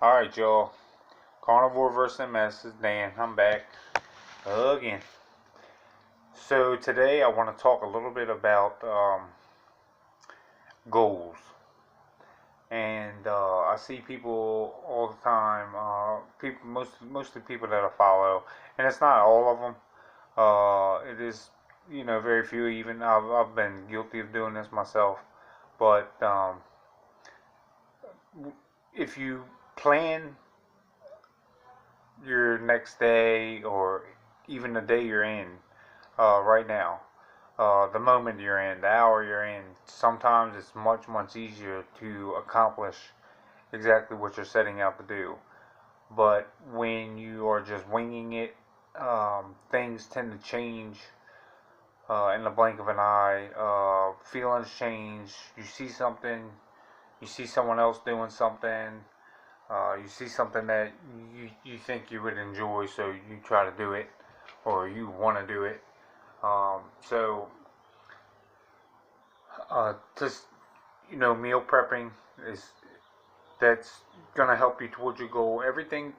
Alright, y'all. Carnivore vs. MS is Dan. I'm back again. So, today I want to talk a little bit about goals. And I see people all the time, mostly people that I follow, and it's not all of them. It is, very few even. I've been guilty of doing this myself. But if you plan your next day or even the day you're in right now, the moment you're in, the hour you're in, sometimes it's much, much easier to accomplish exactly what you're setting out to do. But when you are just winging it, things tend to change in the blink of an eye. Feelings change. You see something, you see someone else doing something, you see something that you think you would enjoy, so you try to do it, or you want to do it. So, just meal prepping is that's gonna help you towards your goal. Everything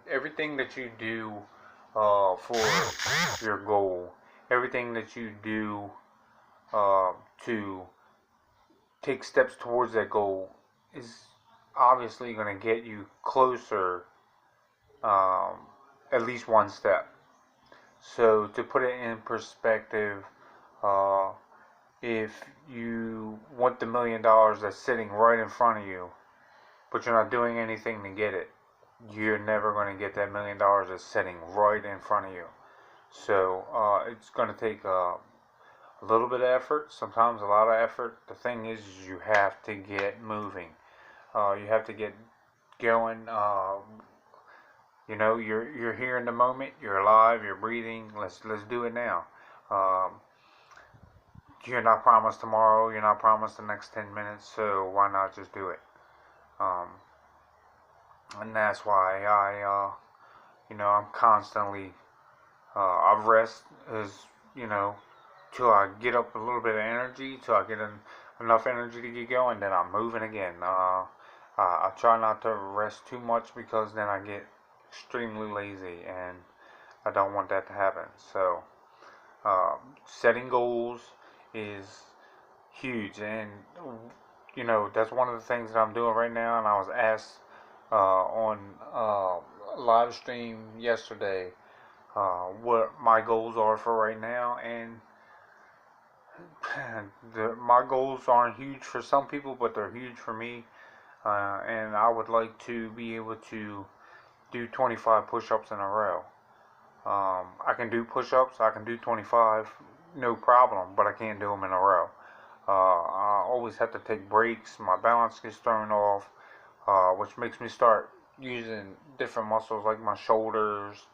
that you do for your goal, everything that you do to take steps towards that goal is obviously gonna get you closer, um, at least one step. So to put it in perspective, uh, if you want the $1 million that's sitting right in front of you, but you're not doing anything to get it, you're never going to get that $1 million that's sitting right in front of you. So it's going to take a little bit of effort, sometimes a lot of effort. The thing is you have to get moving. You have to get going. You're here in the moment. You're alive. You're breathing. Let's do it now. Um, you're not promised tomorrow. You're not promised the next 10 minutes. So why not just do it? Um, and that's why I'm constantly, I rest as, till I get up a little bit of energy, till I get enough energy to get going, then I'm moving again. I try not to rest too much because then I get extremely lazy, and I don't want that to happen. So, setting goals is huge, and that's one of the things that I'm doing right now. And I was asked on live stream yesterday what my goals are for right now, and my goals aren't huge for some people, but they're huge for me. And I would like to be able to do 25 push-ups in a row. I can do push-ups, I can do 25, no problem, but I can't do them in a row. I always have to take breaks, my balance gets thrown off, which makes me start using different muscles like my shoulders.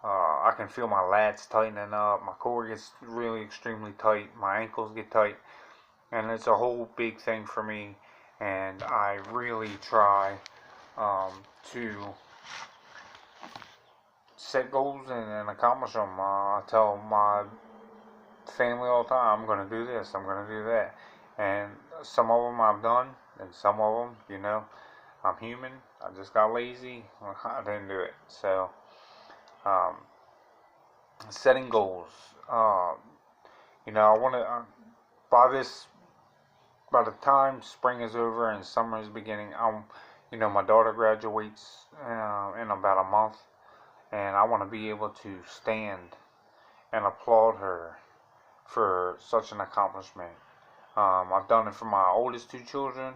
I can feel my lats tightening up, my core gets really extremely tight, my ankles get tight, and it's a whole big thing for me. And I really try to set goals and accomplish them. I tell my family all the time, I'm going to do this, I'm going to do that. And some of them I've done, and some of them, I'm human. I just got lazy. I didn't do it. So, um, setting goals. I want to, by the time spring is over and summer is beginning, my daughter graduates in about a month, and I want to be able to stand and applaud her for such an accomplishment. I've done it for my oldest two children,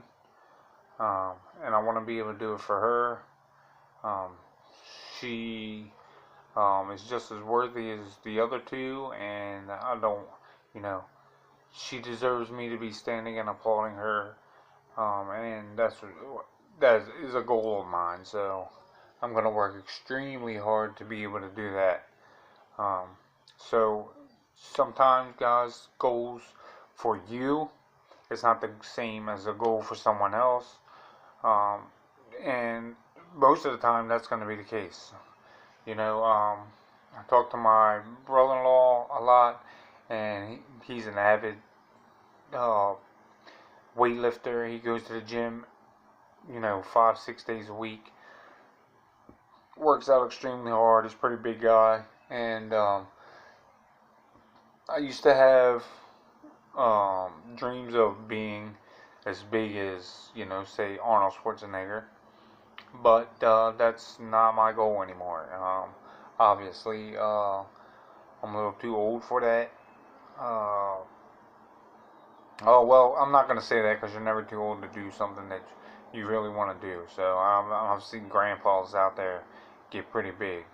and I want to be able to do it for her. She is just as worthy as the other two, and I don't, you know, she deserves me to be standing and applauding her, and that is a goal of mine. So I'm gonna work extremely hard to be able to do that. Um, so sometimes, guys, goals for you it's not the same as a goal for someone else, um, and most of the time that's going to be the case. I talk to my brother-in-law a lot, and he's an avid uh, weightlifter. He goes to the gym, 5, 6 days a week. works out extremely hard. He's a pretty big guy, and I used to have dreams of being as big as, say Arnold Schwarzenegger, but that's not my goal anymore. Obviously, I'm a little too old for that. Uh, oh well, I'm not gonna say that because you're never too old to do something that you really want to do. So I've seen grandpas out there get pretty big.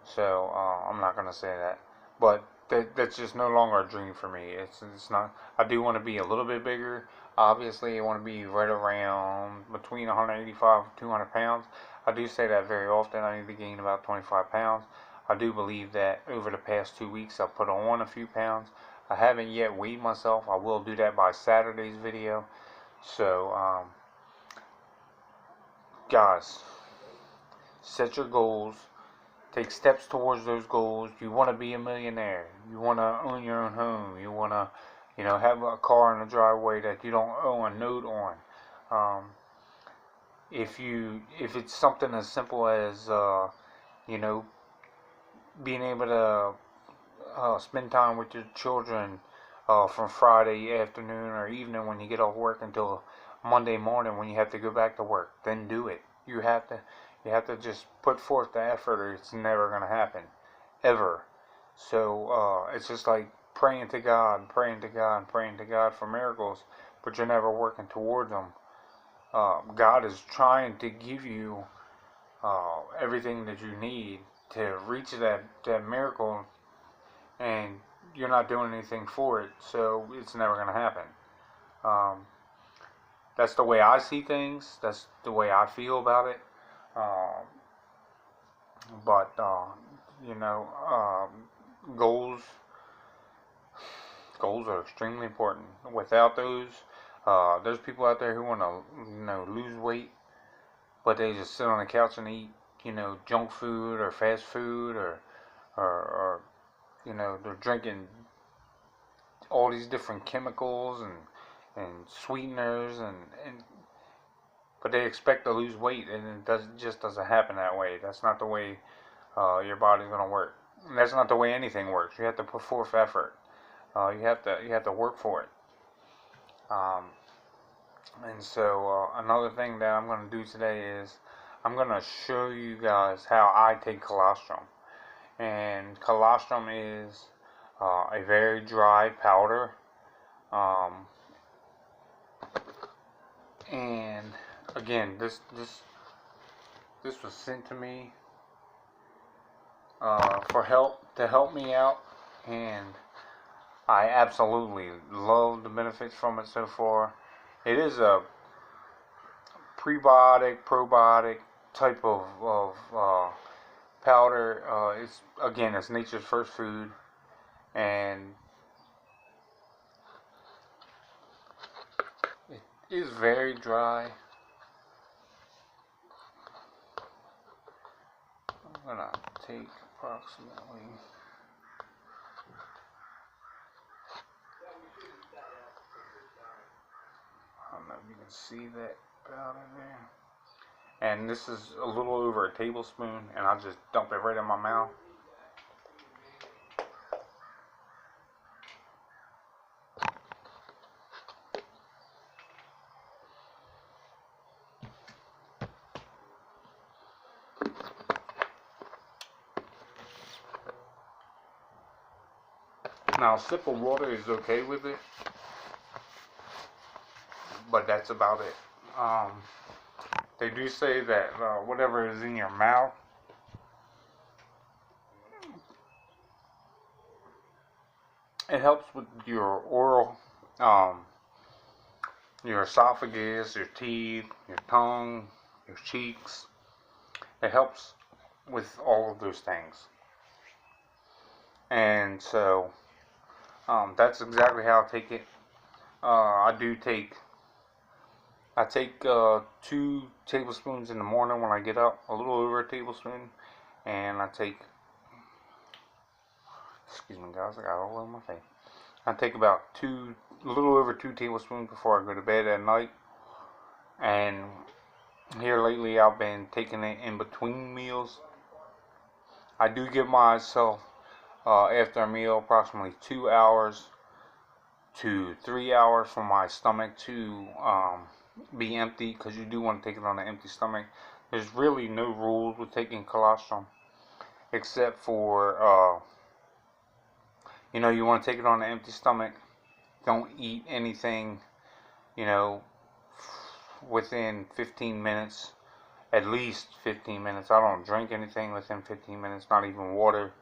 So I'm not gonna say that, but that's just no longer a dream for me. It's not. I do want to be a little bit bigger. Obviously, I want to be right around between 185 and 200 pounds. I do say that very often. I need to gain about 25 pounds. I do believe that over the past 2 weeks I've put on a few pounds. I haven't yet weighed myself. I will do that by Saturday's video. So, guys, set your goals. Take steps towards those goals. You want to be a millionaire. You want to own your own home. You want to, have a car in the driveway that you don't owe a note on. Um, if it's something as simple as, you know, being able to spend time with your children from Friday afternoon or evening when you get off work until Monday morning when you have to go back to work, then do it. You have to just put forth the effort, or it's never going to happen, ever. So it's just like praying to God, praying to God, praying to God for miracles, but you're never working towards them. God is trying to give you everything that you need to reach that miracle, and you're not doing anything for it, so it's never going to happen. Um, that's the way I see things. That's the way I feel about it. Um, but you know, goals goals are extremely important. Without those, there's people out there who want to lose weight, but they just sit on the couch and eat junk food or fast food or they're drinking all these different chemicals and sweeteners and but they expect to lose weight, and just doesn't happen that way. That's not the way your body's gonna work. And that's not the way anything works. You have to put forth effort. You have to work for it. Um, and so another thing that I'm gonna do today is I'm gonna show you guys how I take colostrum. And colostrum is a very dry powder. Um, and again, this was sent to me to help me out, and I absolutely love the benefits from it so far. It is a prebiotic, probiotic type of powder. It's nature's first food, and it is very dry. I'm gonna take approximately. I don't know if you can see that powder there. And this is a little over a tablespoon, and I just dump it right in my mouth. Now, a sip of water is okay with it, but that's about it. They do say that whatever is in your mouth, it helps with your oral, your esophagus, your teeth, your tongue, your cheeks. It helps with all of those things. And so that's exactly how I take it. I take 2 tablespoons in the morning when I get up, a little over a tablespoon, and excuse me guys, I got all over my face. I take about a little over 2 tablespoons before I go to bed at night, and here lately I've been taking it in between meals, I do give myself after a meal approximately 2 hours to 3 hours for my stomach to be empty, because you do want to take it on an empty stomach. There's really no rules with taking colostrum except for you want to take it on an empty stomach. Don't eat anything, you know, within 15 minutes, at least 15 minutes. I don't drink anything within 15 minutes, not even water,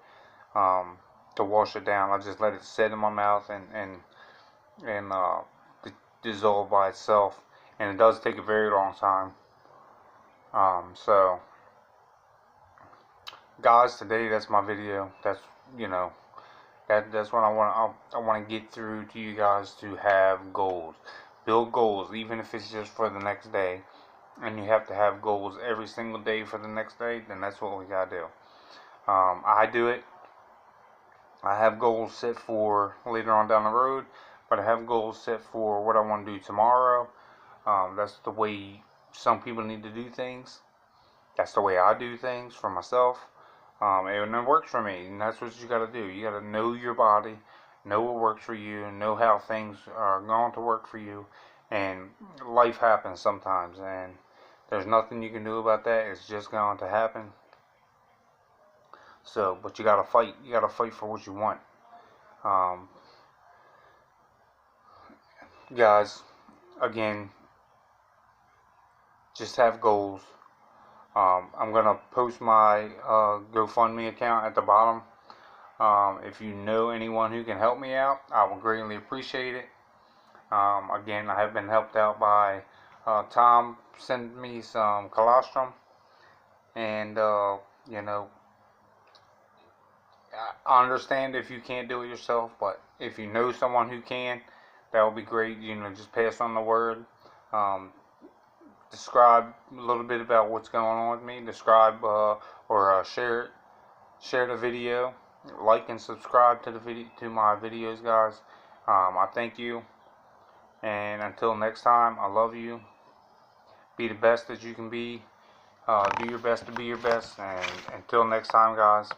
to wash it down. I just let it sit in my mouth and dissolve by itself. And it does take a very long time. So, guys, today that's my video. That's that's what I want to get through to you guys, to have goals. Build goals, even if it's just for the next day. And you have to have goals every single day for the next day, then that's what we gotta do. I do it. I have goals set for later on down the road, but I have goals set for what I want to do tomorrow. That's the way some people need to do things. That's the way I do things for myself. And it works for me, and that's what you got to do. You got to know your body, know what works for you, know how things are going to work for you. And life happens sometimes, and there's nothing you can do about that. It's just going to happen. So, but you got to fight. You got to fight for what you want. Guys, again, just have goals. I'm going to post my GoFundMe account at the bottom. If you know anyone who can help me out, I would greatly appreciate it. Again, I have been helped out by Tom sent me some colostrum. And, I understand if you can't do it yourself, but if you know someone who can, that would be great. Just pass on the word. Describe a little bit about what's going on with me. Describe or share the video. Like and subscribe to my videos, guys. I thank you, and until next time, I love you. Be the best that you can be. Do your best to be your best, and until next time, guys.